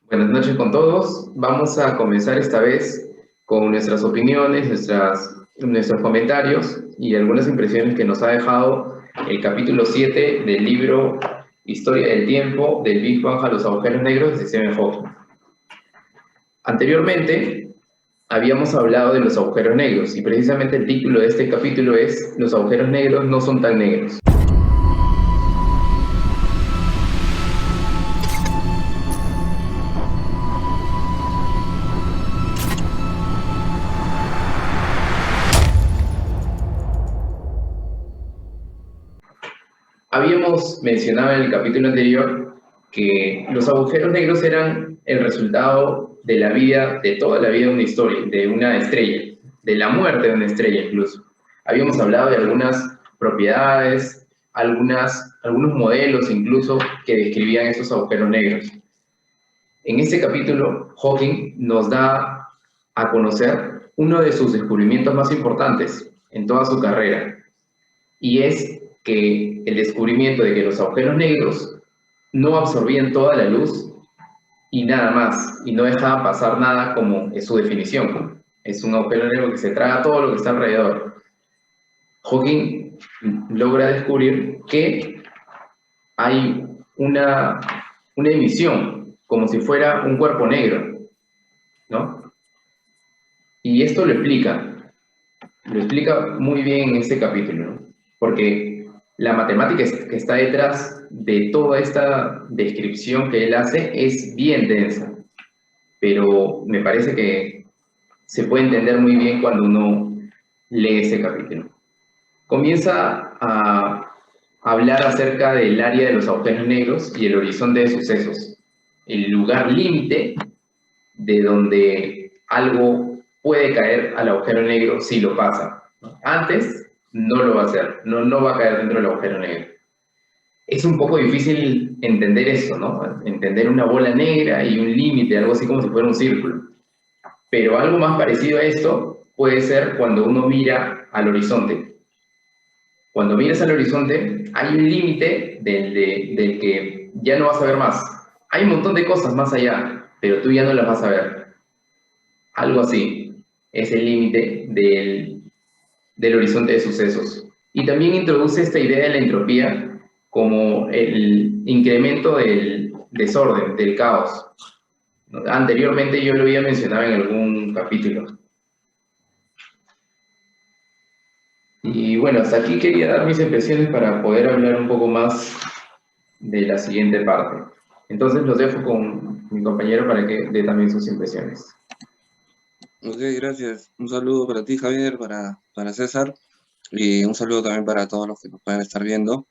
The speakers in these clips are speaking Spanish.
Buenas noches con todos. Vamos a comenzar esta vez con nuestras opiniones, nuestros comentarios y algunas impresiones que nos ha dejado el capítulo 7 del libro Historia del Tiempo, del Big Bang a los agujeros negros de Stephen Hawking. Anteriormente habíamos hablado de los agujeros negros y precisamente el título de este capítulo es Los agujeros negros no son tan negros. Habíamos mencionado en el capítulo anterior que los agujeros negros eran el resultado de la vida, de toda la vida de una historia, de una estrella, de la muerte de una estrella incluso. Habíamos hablado de algunas propiedades, algunos modelos incluso que describían esos agujeros negros. En este capítulo, Hawking nos da a conocer uno de sus descubrimientos más importantes en toda su carrera, y es que el descubrimiento de que los agujeros negros no absorbían toda la luz y nada más, y no dejaban pasar nada como es su definición. Es un agujero negro que se traga todo lo que está alrededor. Hawking logra descubrir que hay una emisión, como si fuera un cuerpo negro, ¿no? Y esto lo explica muy bien en este capítulo, ¿no? Porque la matemática que está detrás de toda esta descripción que él hace es bien densa, pero me parece que se puede entender muy bien cuando uno lee ese capítulo. Comienza a hablar acerca del área de los agujeros negros y el horizonte de sucesos, el lugar límite de donde algo puede caer al agujero negro si lo pasa. Antes no lo va a hacer, no va a caer dentro del agujero negro. Es un poco difícil entender eso, ¿no? Entender una bola negra y un límite, algo así como si fuera un círculo. Pero algo más parecido a esto puede ser cuando uno mira al horizonte. Cuando miras al horizonte, hay un límite del que ya no vas a ver más. Hay un montón de cosas más allá, pero tú ya no las vas a ver. Algo así es el límite del horizonte de sucesos. Y también introduce esta idea de la entropía como el incremento del desorden, del caos. Anteriormente yo lo había mencionado en algún capítulo. Y bueno, hasta aquí quería dar mis impresiones para poder hablar un poco más de la siguiente parte. Entonces los dejo con mi compañero para que dé también sus impresiones. Ok, gracias. Un saludo para ti, Javier, para César, y un saludo también para todos los que nos puedan estar viendo.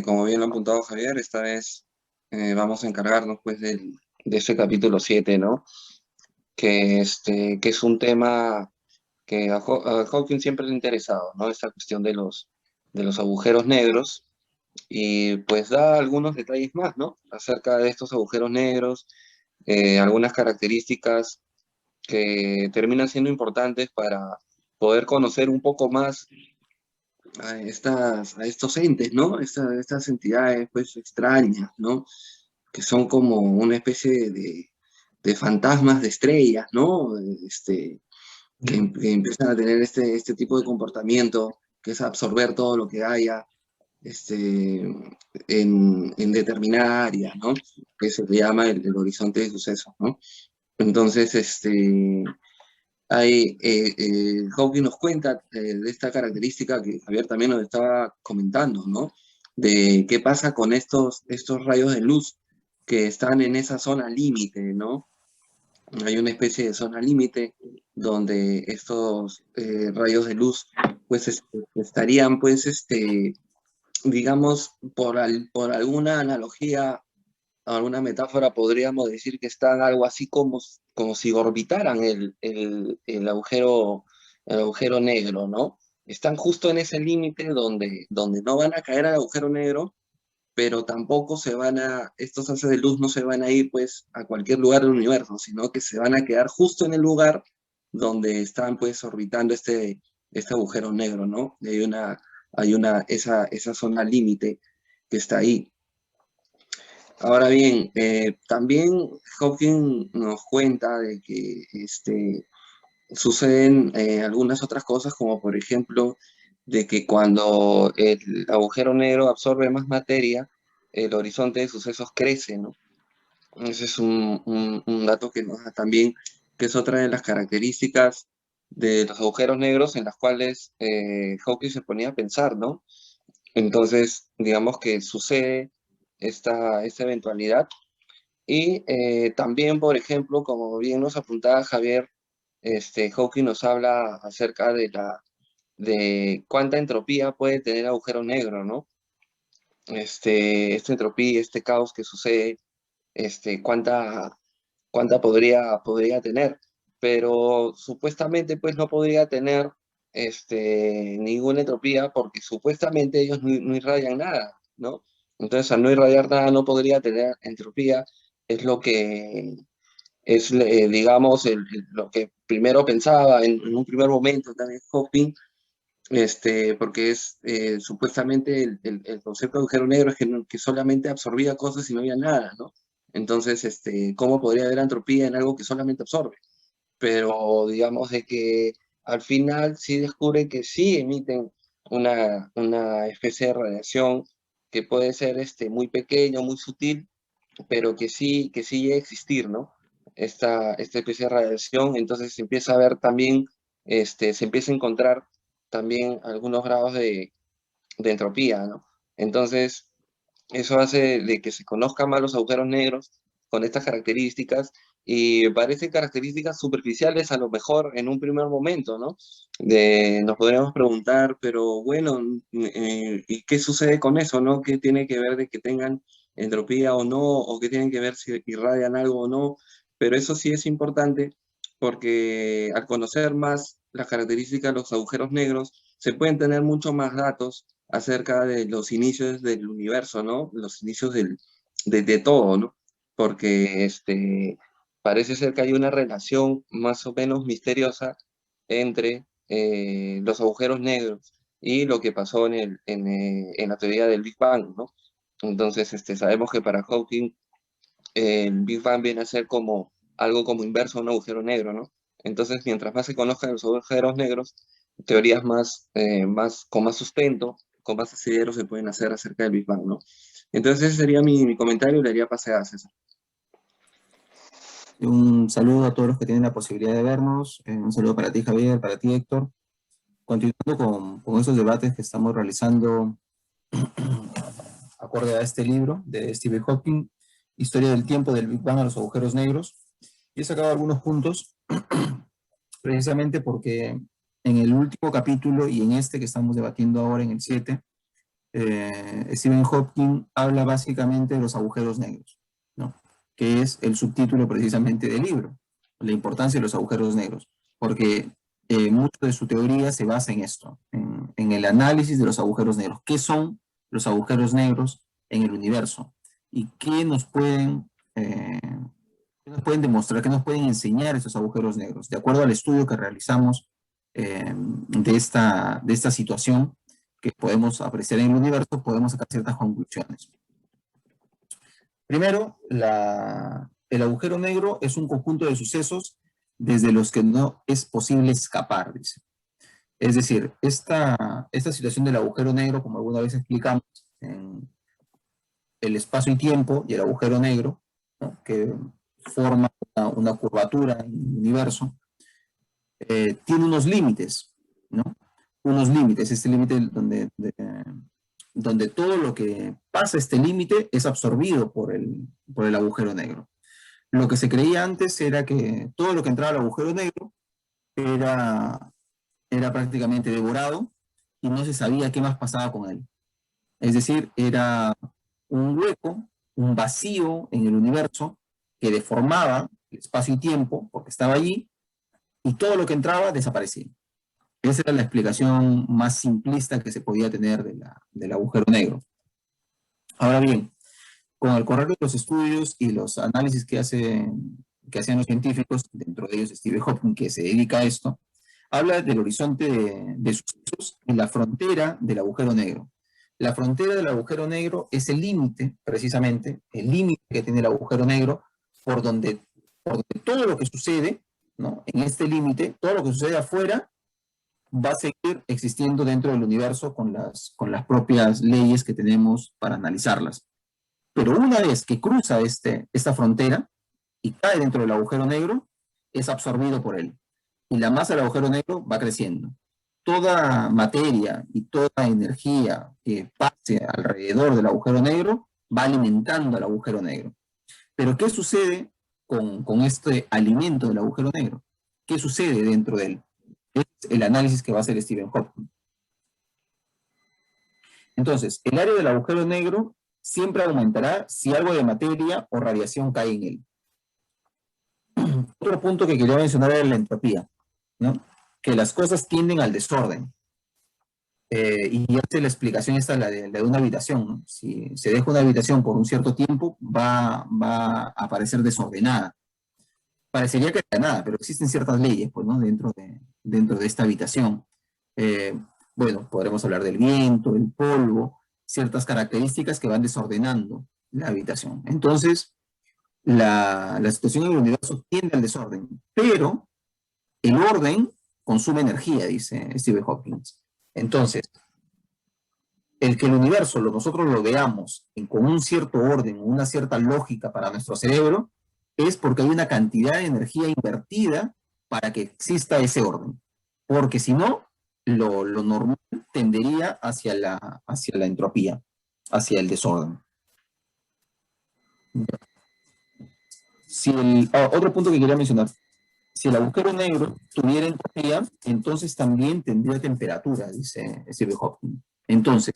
Como bien lo ha apuntado Javier, esta vez vamos a encargarnos pues de este capítulo 7, ¿no? Que es un tema que a Hawking siempre le ha interesado, ¿no? Esta cuestión de los agujeros negros, y pues da algunos detalles más, ¿no? Acerca de estos agujeros negros, algunas características que terminan siendo importantes para poder conocer un poco más a estos entes, ¿no? Estas entidades, pues, extrañas, ¿no? Que son como una especie de fantasmas de estrellas, ¿no? Que empiezan a tener este tipo de comportamiento, que es absorber todo lo que haya en determinada área, ¿no? Que se le llama el horizonte de sucesos, ¿no? Entonces, Hawking nos cuenta de esta característica que Javier también nos estaba comentando, ¿no? De qué pasa con estos rayos de luz que están en esa zona límite, ¿no? Hay una especie de zona límite donde estos rayos de luz, pues, estarían, pues, digamos, por alguna analogía, alguna metáfora, podríamos decir que están algo así como si orbitaran el agujero negro, ¿no? Están justo en ese límite donde no van a caer al agujero negro, pero tampoco estos haces de luz no se van a ir pues a cualquier lugar del universo, sino que se van a quedar justo en el lugar donde están pues orbitando este agujero negro, ¿no? Y esa zona límite que está ahí. Ahora bien, también Hawking nos cuenta de que suceden algunas otras cosas, como por ejemplo, de que cuando el agujero negro absorbe más materia, el horizonte de sucesos crece, ¿no? Ese es un dato que nos da también, que es otra de las características de los agujeros negros en las cuales Hawking se ponía a pensar, ¿no? Entonces, digamos que sucede esta eventualidad. Y también, por ejemplo, como bien nos apuntaba Javier, Hawking nos habla acerca de cuánta entropía puede tener agujero negro, ¿no? Esta entropía, este caos que sucede, cuánta podría tener, pero supuestamente pues no podría tener ninguna entropía porque supuestamente ellos no irradian nada, ¿no? Entonces al no irradiar nada no podría tener entropía, es lo que es, digamos, lo que primero pensaba en un primer momento también Hawking, porque es supuestamente el concepto de agujero negro es que solamente absorbía cosas y no había nada, ¿no? Entonces, ¿cómo podría haber entropía en algo que solamente absorbe? Pero digamos de que al final sí descubre que sí emiten una especie de radiación que puede ser muy pequeño, muy sutil, pero que sí llega a existir, ¿no? Esta especie de radiación, entonces se empieza a ver también, se empieza a encontrar también algunos grados de entropía, ¿no? Entonces, eso hace de que se conozcan más los agujeros negros con estas características y parecen características superficiales a lo mejor en un primer momento, ¿no? Nos podríamos preguntar, pero bueno, ¿y qué sucede con eso, no? ¿Qué tiene que ver de que tengan entropía o no? ¿O qué tienen que ver si irradian algo o no? Pero eso sí es importante porque al conocer más las características de los agujeros negros, se pueden tener mucho más datos acerca de los inicios del universo, ¿no? Los inicios de todo, ¿no? Porque parece ser que hay una relación más o menos misteriosa entre los agujeros negros y lo que pasó en la teoría del Big Bang, ¿no? Entonces, sabemos que para Hawking el Big Bang viene a ser como algo como inverso a un agujero negro, ¿no? Entonces, mientras más se conozcan los agujeros negros, teorías con más sustento, con más asidero se pueden hacer acerca del Big Bang, ¿no? Entonces, ese sería mi comentario y le haría pase a César. Un saludo a todos los que tienen la posibilidad de vernos. Un saludo para ti, Javier, para ti, Héctor. Continuando con esos debates que estamos realizando acorde a este libro de Stephen Hawking, Historia del tiempo del Big Bang a los agujeros negros. Y he sacado algunos puntos precisamente porque en el último capítulo y en este que estamos debatiendo ahora, en el 7, Stephen Hawking habla básicamente de los agujeros negros, ¿no? Que es el subtítulo precisamente del libro, la importancia de los agujeros negros, porque mucho de su teoría se basa en esto, en el análisis de los agujeros negros. ¿Qué son los agujeros negros en el universo? ¿Y qué nos pueden demostrar, qué nos pueden enseñar esos agujeros negros? De acuerdo al estudio que realizamos de esta situación, que podemos apreciar en el universo, podemos sacar ciertas conclusiones. Primero, el agujero negro es un conjunto de sucesos desde los que no es posible escapar, dice. Es decir, esta situación del agujero negro, como alguna vez explicamos, en el espacio y tiempo y el agujero negro, ¿no? Que forma una curvatura en el universo, tiene unos límites, ¿no? Unos límites, este límite donde todo lo que pasa este límite es absorbido por el agujero negro. Lo que se creía antes era que todo lo que entraba al agujero negro era, era prácticamente devorado y no se sabía qué más pasaba con él. Es decir, era un hueco, un vacío en el universo que deformaba el espacio y tiempo porque estaba allí y todo lo que entraba desaparecía. Esa era la explicación más simplista que se podía tener del agujero negro. Ahora bien, con el correr de los estudios y los análisis que hacían los científicos, dentro de ellos Steve Hawking, que se dedica a esto, habla del horizonte de sucesos y la frontera del agujero negro. La frontera del agujero negro es el límite, precisamente, el límite que tiene el agujero negro por donde todo lo que sucede, ¿no? En este límite, todo lo que sucede afuera va a seguir existiendo dentro del universo con las propias leyes que tenemos para analizarlas. Pero una vez que cruza esta frontera y cae dentro del agujero negro, es absorbido por él. Y la masa del agujero negro va creciendo. Toda materia y toda energía que pase alrededor del agujero negro va alimentando al agujero negro. Pero ¿qué sucede con este alimento del agujero negro? ¿Qué sucede dentro de él? Es el análisis que va a hacer Stephen Hawking. Entonces, el área del agujero negro siempre aumentará si algo de materia o radiación cae en él. Otro punto que quería mencionar era la entropía, ¿no? Que las cosas tienden al desorden. Y la explicación esta es la de una habitación, ¿no? Si se deja una habitación por un cierto tiempo, va a aparecer desordenada. Parecería que no hay nada, pero existen ciertas leyes, pues, ¿no? Dentro de esta habitación. Bueno, podremos hablar del viento, el polvo, ciertas características que van desordenando la habitación. Entonces, la situación en el universo tiende al desorden, pero el orden consume energía, dice Stephen Hawking. Entonces, el que el universo nosotros lo veamos con un cierto orden, una cierta lógica para nuestro cerebro, es porque hay una cantidad de energía invertida para que exista ese orden. Porque si no, lo normal tendería hacia la entropía, hacia el desorden. Otro punto que quería mencionar. Si el agujero negro tuviera entropía, entonces también tendría temperatura, dice Stephen Hawking. Entonces,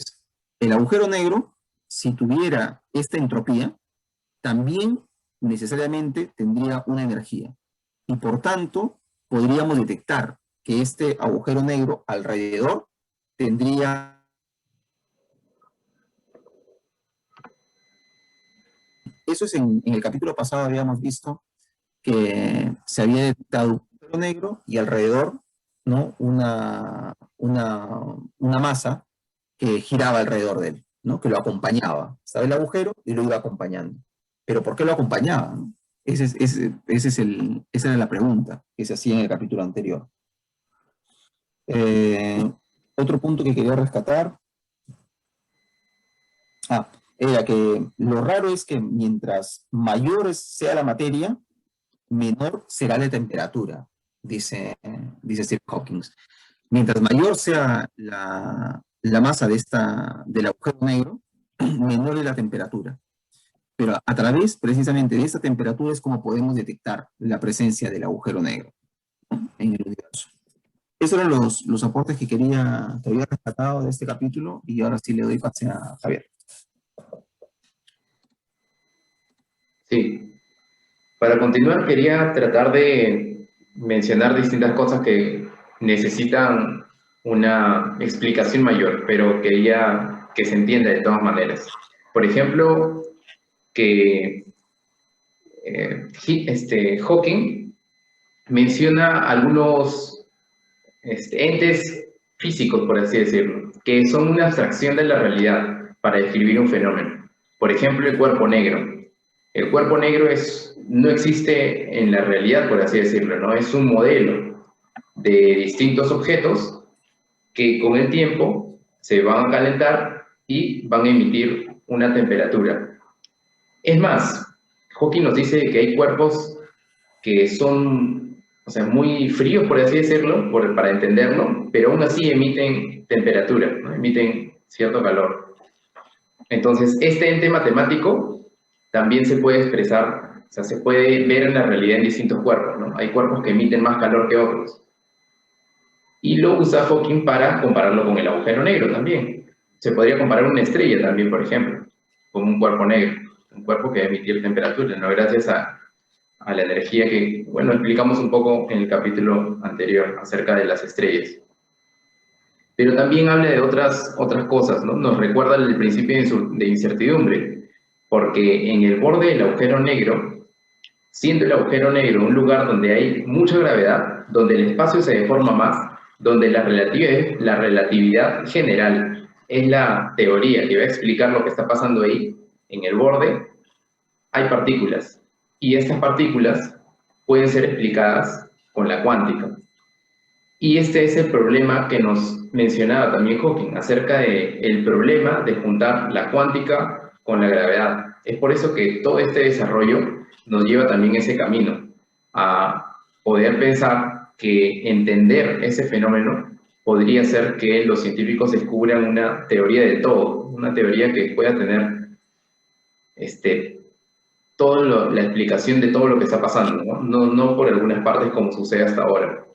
el agujero negro, si tuviera esta entropía, también necesariamente tendría una energía. Y por tanto, podríamos detectar que este agujero negro alrededor tendría... Eso es en el capítulo pasado habíamos visto que se había detectado un agujero negro y alrededor, ¿no? una masa que giraba alrededor de él, ¿no? Que lo acompañaba. Estaba el agujero y lo iba acompañando. ¿Pero por qué lo acompañaba, ¿no? Esa era la pregunta que se hacía en el capítulo anterior. Otro punto que quería rescatar era que lo raro es que mientras mayor sea la materia, menor será la temperatura, dice Stephen Hawking. Mientras mayor sea la masa del agujero negro, menor es la temperatura. Pero a través precisamente de esta temperatura es como podemos detectar la presencia del agujero negro, ¿no? En el universo. Esos eran los aportes que había rescatado de este capítulo y ahora sí le doy pase a Javier. Sí. Para continuar, quería tratar de mencionar distintas cosas que necesitan una explicación mayor, pero que se entienda de todas maneras. Por ejemplo, que Hawking menciona algunos entes físicos, por así decirlo, que son una abstracción de la realidad para describir un fenómeno. Por ejemplo, el cuerpo negro. El cuerpo negro no existe en la realidad, por así decirlo, ¿no? Es un modelo de distintos objetos que con el tiempo se van a calentar y van a emitir una temperatura. Es más, Hawking nos dice que hay cuerpos que son, o sea, muy fríos, por así decirlo, para entenderlo, pero aún así emiten temperatura, ¿no? Emiten cierto calor. Entonces, este ente matemático también se puede expresar, o sea, se puede ver en la realidad en distintos cuerpos, ¿no? Hay cuerpos que emiten más calor que otros. Y lo usa Hawking para compararlo con el agujero negro también. Se podría comparar una estrella también, por ejemplo, con un cuerpo negro, un cuerpo que va a emitir temperatura, ¿no? Gracias a la energía que, bueno, explicamos un poco en el capítulo anterior acerca de las estrellas. Pero también habla de otras cosas, ¿no? Nos recuerda el principio de incertidumbre, porque en el borde del agujero negro, siendo el agujero negro un lugar donde hay mucha gravedad, donde el espacio se deforma más, donde la relatividad general es la teoría que va a explicar lo que está pasando ahí, en el borde, hay partículas. Y estas partículas pueden ser explicadas con la cuántica. Y este es el problema que nos mencionaba también Hawking, acerca del problema de juntar la cuántica con la gravedad. Es por eso que todo este desarrollo nos lleva también ese camino, a poder pensar que entender ese fenómeno podría ser que los científicos descubran una teoría de todo, una teoría que pueda tener la explicación de todo lo que está pasando, no por algunas partes como sucede hasta ahora.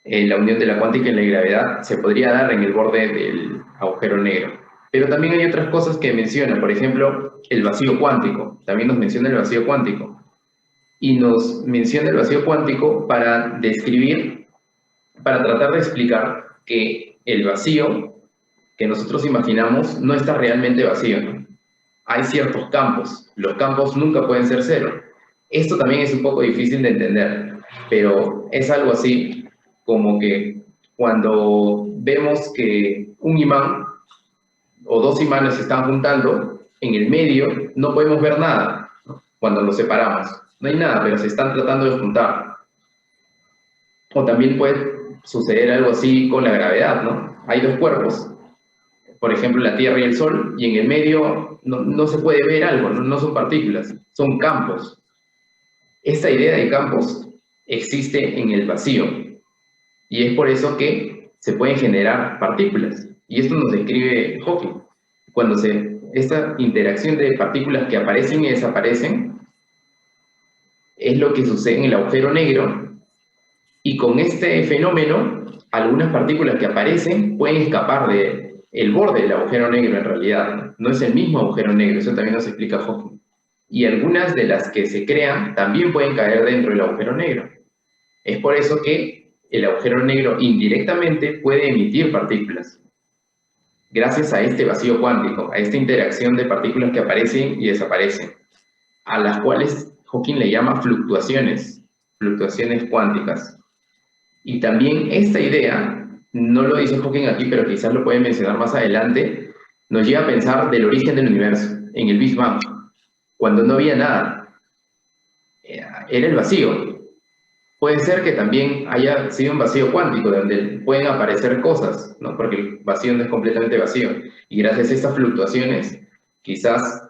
La unión de la cuántica y la gravedad se podría dar en el borde del agujero negro. Pero también hay otras cosas que menciona, por ejemplo, el vacío cuántico. También nos menciona el vacío cuántico. Y nos menciona el vacío cuántico para describir, para tratar de explicar que el vacío que nosotros imaginamos no está realmente vacío, ¿no? Hay ciertos campos. Los campos nunca pueden ser cero. Esto también es un poco difícil de entender, pero es algo así como que cuando vemos que un imán o dos imanes se están juntando, en el medio no podemos ver nada, ¿no? Cuando los separamos. No hay nada, pero se están tratando de juntar. O también puede suceder algo así con la gravedad, ¿no? Hay dos cuerpos, por ejemplo la Tierra y el Sol, y en el medio no se puede ver algo, no son partículas, son campos. Esta idea de campos existe en el vacío, y es por eso que se pueden generar partículas. Y esto nos describe Hawking. Cuando esta interacción de partículas que aparecen y desaparecen es lo que sucede en el agujero negro, y con este fenómeno, algunas partículas que aparecen pueden escapar del borde del agujero negro en realidad. No es el mismo agujero negro, eso también nos explica Hawking. Y algunas de las que se crean también pueden caer dentro del agujero negro. Es por eso que el agujero negro indirectamente puede emitir partículas, gracias a este vacío cuántico, a esta interacción de partículas que aparecen y desaparecen, a las cuales Hawking le llama fluctuaciones cuánticas. Y también esta idea, no lo dice Hawking aquí, pero quizás lo puede mencionar más adelante, nos lleva a pensar del origen del universo, en el Big Bang, cuando no había nada. Era el vacío. Puede ser que también haya sido un vacío cuántico, donde pueden aparecer cosas, ¿no? Porque el vacío no es completamente vacío. Y gracias a estas fluctuaciones, quizás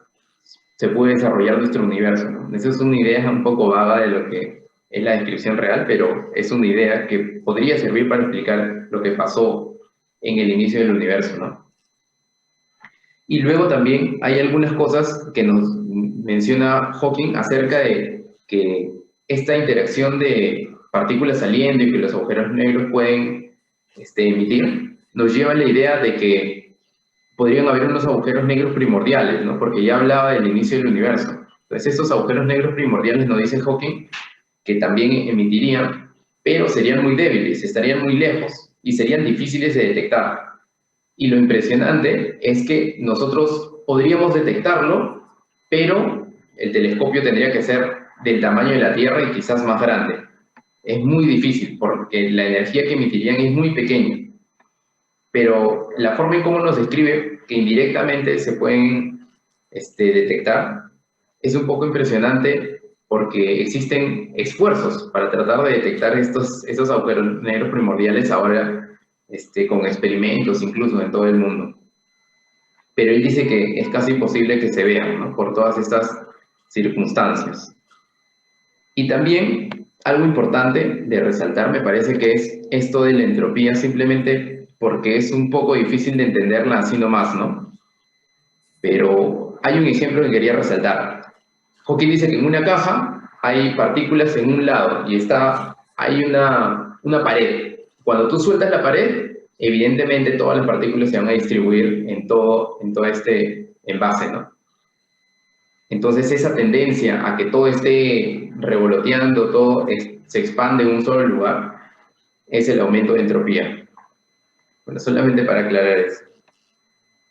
se puede desarrollar nuestro universo, ¿no? Esa es una idea un poco vaga de lo que es la descripción real, pero es una idea que podría servir para explicar lo que pasó en el inicio del universo, ¿no? Y luego también hay algunas cosas que nos menciona Hawking acerca de que esta interacción de partículas saliendo y que los agujeros negros pueden emitir, nos lleva a la idea de que podrían haber unos agujeros negros primordiales, ¿no? Porque ya hablaba del inicio del universo. Entonces estos agujeros negros primordiales, nos dice Hawking, que también emitirían, pero serían muy débiles, estarían muy lejos y serían difíciles de detectar. Y lo impresionante es que nosotros podríamos detectarlo, pero el telescopio tendría que ser del tamaño de la Tierra y quizás más grande. Es muy difícil porque la energía que emitirían es muy pequeña. Pero la forma en cómo nos describe que indirectamente se pueden detectar es un poco impresionante, porque existen esfuerzos para tratar de detectar estos agujeros negros primordiales ahora, con experimentos incluso en todo el mundo. Pero él dice que es casi imposible que se vean, ¿no? Por todas estas circunstancias. Y también algo importante de resaltar me parece que es esto de la entropía, simplemente porque es un poco difícil de entenderla así nomás, ¿no? Pero hay un ejemplo que quería resaltar. Hawking dice que en una caja hay partículas en un lado y hay una pared. Cuando tú sueltas la pared, evidentemente todas las partículas se van a distribuir en todo este envase, ¿no? Entonces esa tendencia a que todo esté revoloteando, todo se expande en un solo lugar, es el aumento de entropía. Bueno, solamente para aclarar eso.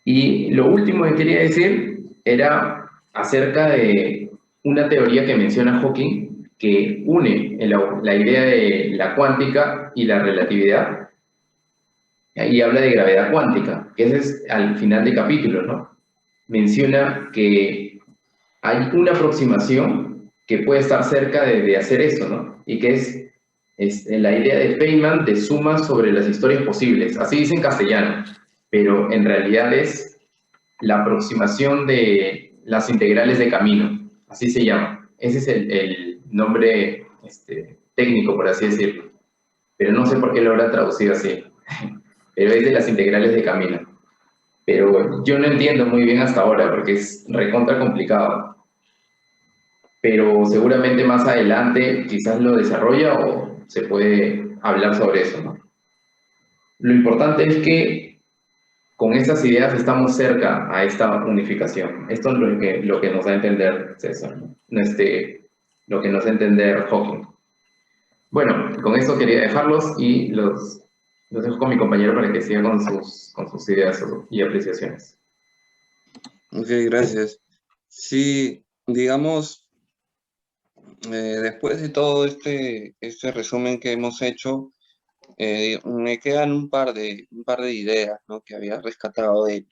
Y lo último que quería decir era acerca de una teoría que menciona Hawking, que une la idea de la cuántica y la relatividad, y habla de gravedad cuántica, que ese es al final del capítulo, ¿no? Menciona que hay una aproximación que puede estar cerca de hacer eso, ¿no? Y que es la idea de Feynman de suma sobre las historias posibles. Así dice en castellano, pero en realidad es la aproximación de las integrales de camino, así se llama. Ese es el nombre técnico, por así decirlo. Pero no sé por qué lo habrá traducido así. Pero es de las integrales de camino. Pero yo no entiendo muy bien hasta ahora, porque es recontra complicado. Pero seguramente más adelante quizás lo desarrolla o se puede hablar sobre eso, ¿no? Lo importante es que con estas ideas estamos cerca a esta unificación. Esto es lo que nos da a entender César, ¿no? Lo que nos da a entender Hawking. Bueno, con eso quería dejarlos y los dejo con mi compañero para que siga con sus ideas y apreciaciones. Ok, gracias. Sí, digamos, después de todo este resumen que hemos hecho, me quedan un par de ideas, ¿no?, que había rescatado del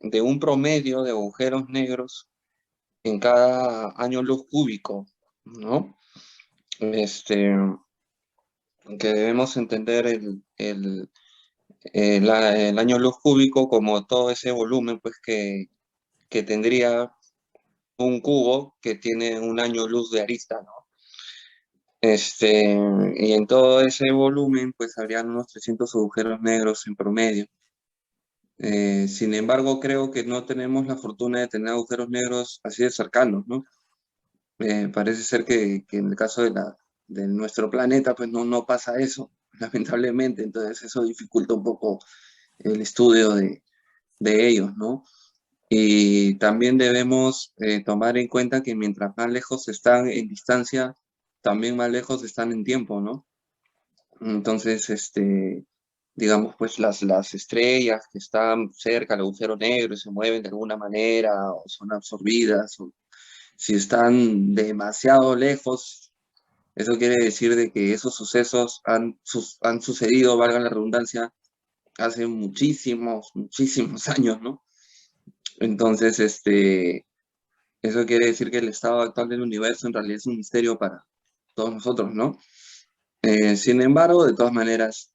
de un promedio de agujeros negros en cada año luz cúbico, ¿no? Que debemos entender el año luz cúbico como todo ese volumen, pues, que tendría un cubo que tiene un año luz de arista, ¿no? Y en todo ese volumen, pues, habrían unos 300 agujeros negros en promedio. Sin embargo, creo que no tenemos la fortuna de tener agujeros negros así de cercanos, ¿no? Parece ser que en el caso de nuestro planeta, pues no pasa eso, lamentablemente. Entonces eso dificulta un poco el estudio de ellos, ¿no? Y también debemos tomar en cuenta que mientras más lejos están en distancia, también más lejos están en tiempo, ¿no? Entonces, digamos, pues las estrellas que están cerca al agujero negro y se mueven de alguna manera o son absorbidas, o si están demasiado lejos, eso quiere decir de que esos sucesos han sucedido, valga la redundancia, hace muchísimos años, ¿no? Entonces, eso quiere decir que el estado actual del universo en realidad es un misterio para todos nosotros, ¿no? Sin embargo, de todas maneras,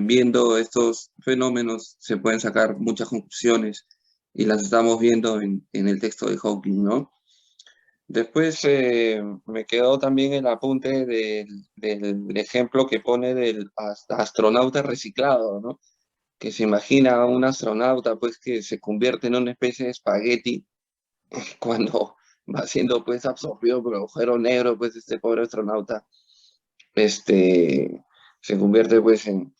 viendo estos fenómenos se pueden sacar muchas conclusiones y las estamos viendo en el texto de Hawking, ¿no? Después me quedó también el apunte del ejemplo que pone del astronauta reciclado, ¿no? Que se imagina a un astronauta, pues, que se convierte en una especie de espagueti cuando va siendo, pues, absorbido por el agujero negro, pues, este pobre astronauta, se convierte, pues, en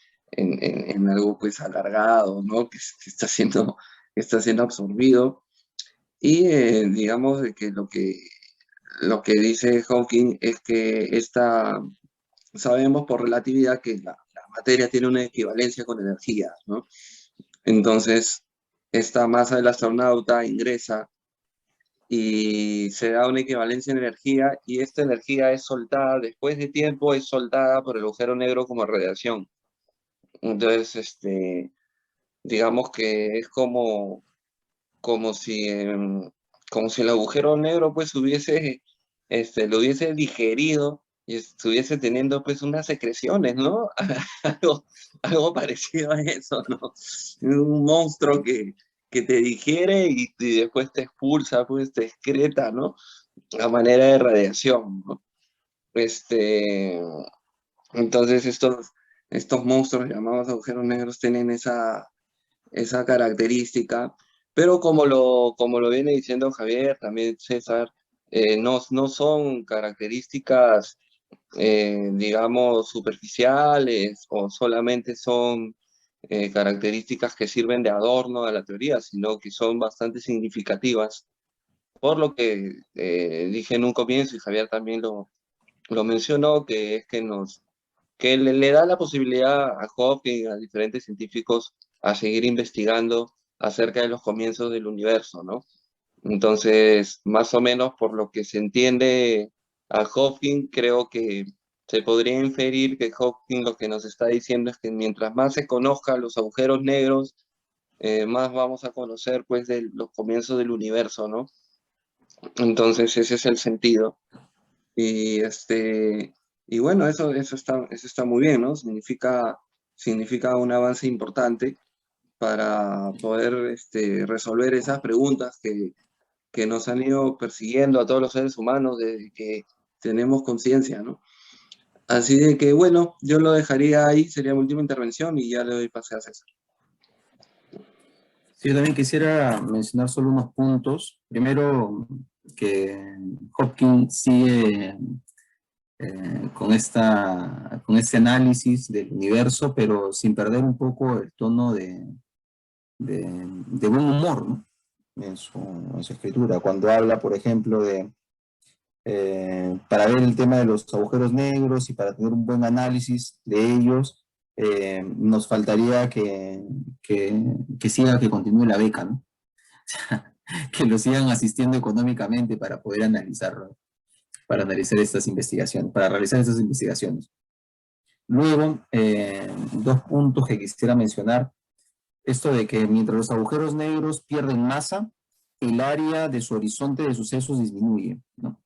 algo, pues, alargado, ¿no? Que está siendo absorbido. Y digamos de que lo que dice Hawking es que sabemos por relatividad que la materia tiene una equivalencia con energía, ¿no? Entonces, esta masa del astronauta ingresa y se da una equivalencia en energía, y esta energía es soltada, después de tiempo, es soltada por el agujero negro como radiación. Entonces, digamos que es como si, como si el agujero negro, pues, lo hubiese digerido y estuviese teniendo, pues, unas secreciones, ¿no? Algo, algo parecido a eso, ¿no? Un monstruo que te digiere y después te expulsa, pues, te excreta, ¿no? A manera de radiación, ¿no? Este, entonces estos monstruos llamados agujeros negros tienen esa característica, pero como lo viene diciendo Javier, también César, no son características, digamos, superficiales, o solamente son características que sirven de adorno a la teoría, sino que son bastante significativas, por lo que dije en un comienzo, y Javier también lo mencionó, que es que le da la posibilidad a Hawking, a diferentes científicos, a seguir investigando acerca de los comienzos del universo, ¿no? Entonces, más o menos por lo que se entiende a Hawking, creo que se podría inferir que Hawking lo que nos está diciendo es que mientras más se conozca los agujeros negros, más vamos a conocer pues de los comienzos del universo, ¿no? Entonces ese es el sentido. Y, y bueno, eso está muy bien, ¿no? Significa un avance importante para poder resolver esas preguntas que nos han ido persiguiendo a todos los seres humanos desde que tenemos conciencia, ¿no? Así de que, bueno, yo lo dejaría ahí, sería mi última intervención y ya le doy pase a César. Sí, yo también quisiera mencionar solo unos puntos. Primero, que Hopkins sigue con este análisis del universo, pero sin perder un poco el tono de buen humor, ¿no? En su escritura. Cuando habla, por ejemplo, para ver el tema de los agujeros negros y para tener un buen análisis de ellos, nos faltaría que continúe la beca, ¿no? Que lo sigan asistiendo económicamente para poder analizarlo, para analizar estas investigaciones, para realizar estas investigaciones. Luego, dos puntos que quisiera mencionar. Esto de que mientras los agujeros negros pierden masa, el área de su horizonte de sucesos disminuye, ¿no?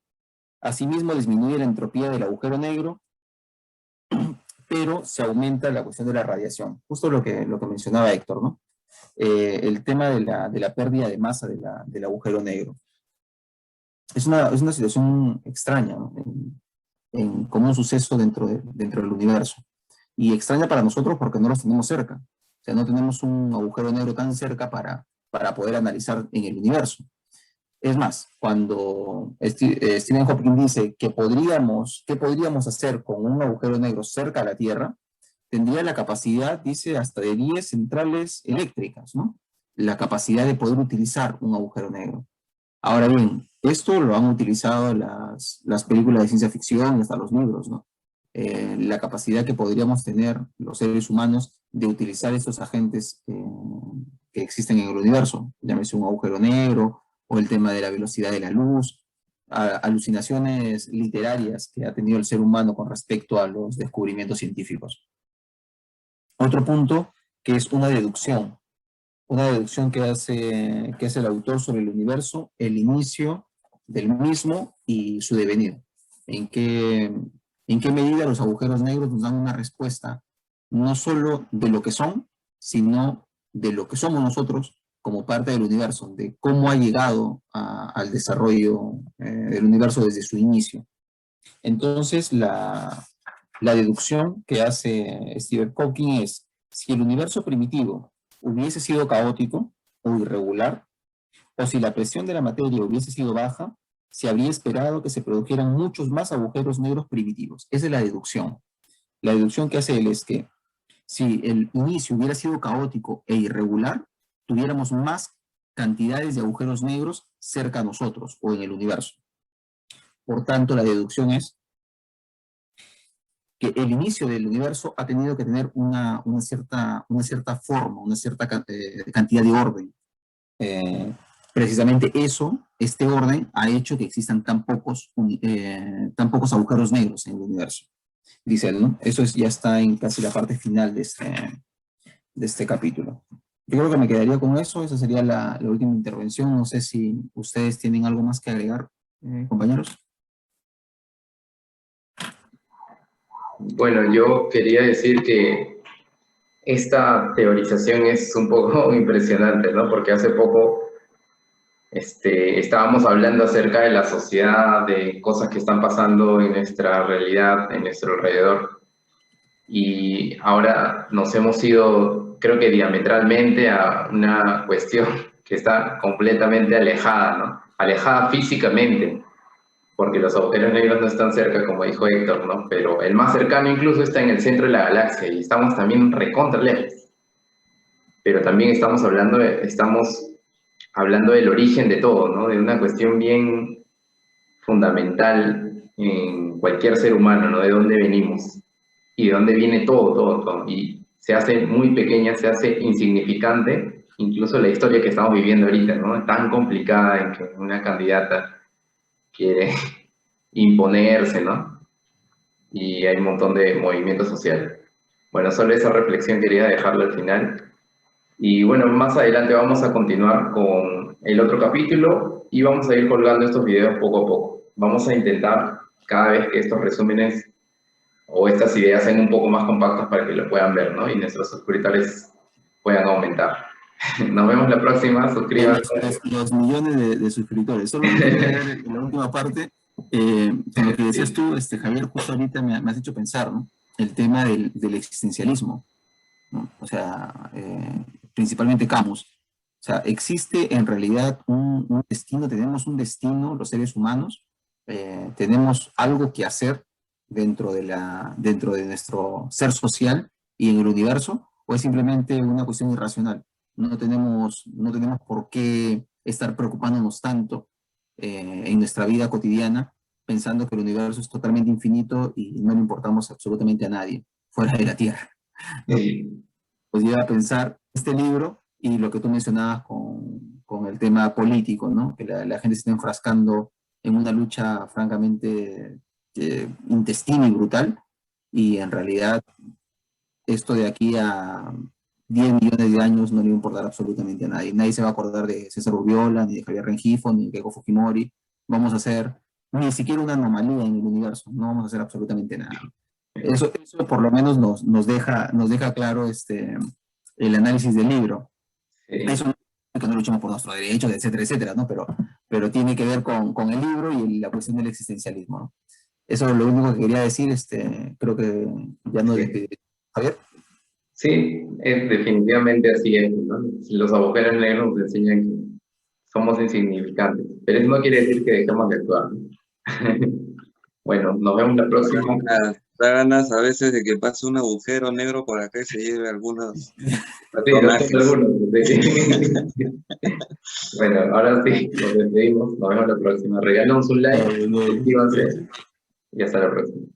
Asimismo, disminuye la entropía del agujero negro, pero se aumenta la cuestión de la radiación. Justo lo que mencionaba Héctor, ¿no? El tema de la pérdida de masa del agujero negro. Es una situación extraña, ¿no? Como un suceso dentro del universo. Y extraña para nosotros porque no los tenemos cerca. O sea, no tenemos un agujero negro tan cerca para poder analizar en el universo. Es más, cuando Stephen Hawking dice que ¿qué podríamos hacer con un agujero negro cerca a la Tierra? Tendría la capacidad, dice, hasta de 10 centrales eléctricas, ¿no? La capacidad de poder utilizar un agujero negro. Ahora bien, esto lo han utilizado las películas de ciencia ficción y hasta los libros, ¿no? La capacidad que podríamos tener los seres humanos de utilizar estos agentes que existen en el universo, llámese un agujero negro o el tema de la velocidad de la luz, alucinaciones literarias que ha tenido el ser humano con respecto a los descubrimientos científicos. Otro punto que es una deducción que hace el autor sobre el universo, el inicio del mismo y su devenir. ¿En qué medida los agujeros negros nos dan una respuesta no solo de lo que son, sino de lo que somos nosotros como parte del universo, de cómo ha llegado al desarrollo del universo desde su inicio? Entonces, la deducción que hace Stephen Hawking es: si el universo primitivo hubiese sido caótico o irregular, o si la presión de la materia hubiese sido baja, se habría esperado que se produjeran muchos más agujeros negros primitivos. Esa es la deducción. La deducción que hace él es que si el inicio hubiera sido caótico e irregular, tuviéramos más cantidades de agujeros negros cerca a nosotros o en el universo. Por tanto, la deducción es que el inicio del universo ha tenido que tener una cierta forma, una cierta cantidad de orden. Precisamente este orden ha hecho que existan tan pocos agujeros negros en el universo. Dice él, ¿no? Eso ya está en casi la parte final de este capítulo. Yo creo que me quedaría con eso. Esa sería la última intervención. No sé si ustedes tienen algo más que agregar, compañeros. Bueno, yo quería decir que esta teorización es un poco impresionante, ¿no? Porque hace poco estábamos hablando acerca de la sociedad, de cosas que están pasando en nuestra realidad, en nuestro alrededor. Y ahora nos hemos ido, creo que diametralmente, a una cuestión que está completamente alejada, ¿no? Alejada físicamente, porque los agujeros negros no están cerca, como dijo Héctor, ¿no? Pero el más cercano incluso está en el centro de la galaxia y estamos también recontra lejos. Pero también estamos hablando del origen de todo, ¿no? De una cuestión bien fundamental en cualquier ser humano, ¿no? De dónde venimos y de dónde viene todo. Y se hace muy pequeña, se hace insignificante incluso la historia que estamos viviendo ahorita, ¿no? Es tan complicada en que una candidata quiere imponerse, ¿no? Y hay un montón de movimiento social. Bueno, solo esa reflexión quería dejarla al final. Y bueno, más adelante vamos a continuar con el otro capítulo y vamos a ir colgando estos videos poco a poco. Vamos a intentar cada vez que estos resúmenes o estas ideas sean un poco más compactas para que lo puedan ver, ¿no? Y nuestros suscriptores puedan aumentar. Nos vemos la próxima, suscríbanse. Los millones de suscriptores. Solo quería ver en la última parte, con lo que decías tú, Javier, justo ahorita me has hecho pensar, ¿no? El tema del existencialismo, ¿no? O sea, principalmente Camus. O sea, existe en realidad un destino, tenemos un destino, los seres humanos, tenemos algo que hacer dentro de nuestro ser social y en el universo, o es simplemente una cuestión irracional. No tenemos por qué estar preocupándonos tanto en nuestra vida cotidiana, pensando que el universo es totalmente infinito y no le importamos absolutamente a nadie fuera de la Tierra, ¿no? Sí. Pues lleva a pensar este libro y lo que tú mencionabas con el tema político, ¿no? Que la gente se está enfrascando en una lucha francamente intestina y brutal, y en realidad esto de aquí a 10 millones de años no le va a importar absolutamente a nadie. Nadie se va a acordar de César Urbiola, ni de Javier Rengifo, ni de Keiko Fujimori. Vamos a hacer ni siquiera una anomalía en el universo, no vamos a hacer absolutamente nada. Eso por lo menos nos deja claro el análisis del libro. Sí. Eso no es que no luchemos por nuestros derechos, etcétera, etcétera, ¿no? Pero tiene que ver con el libro y la cuestión del existencialismo, ¿no? Eso es lo único que quería decir. Creo que ya no despedí. Javier. Sí, definitivamente así es, ¿no? Los agujeros negros nos enseñan que somos insignificantes, pero eso no quiere decir que dejemos de actuar, ¿no? Bueno, nos vemos la próxima. Da ganas a veces de que pase un agujero negro por acá y se lleve algunos Sí, personajes. algunos, sí. Bueno, ahora sí, nos despedimos, nos vemos la próxima. Regálanos un like, suscríbanse y hasta la próxima.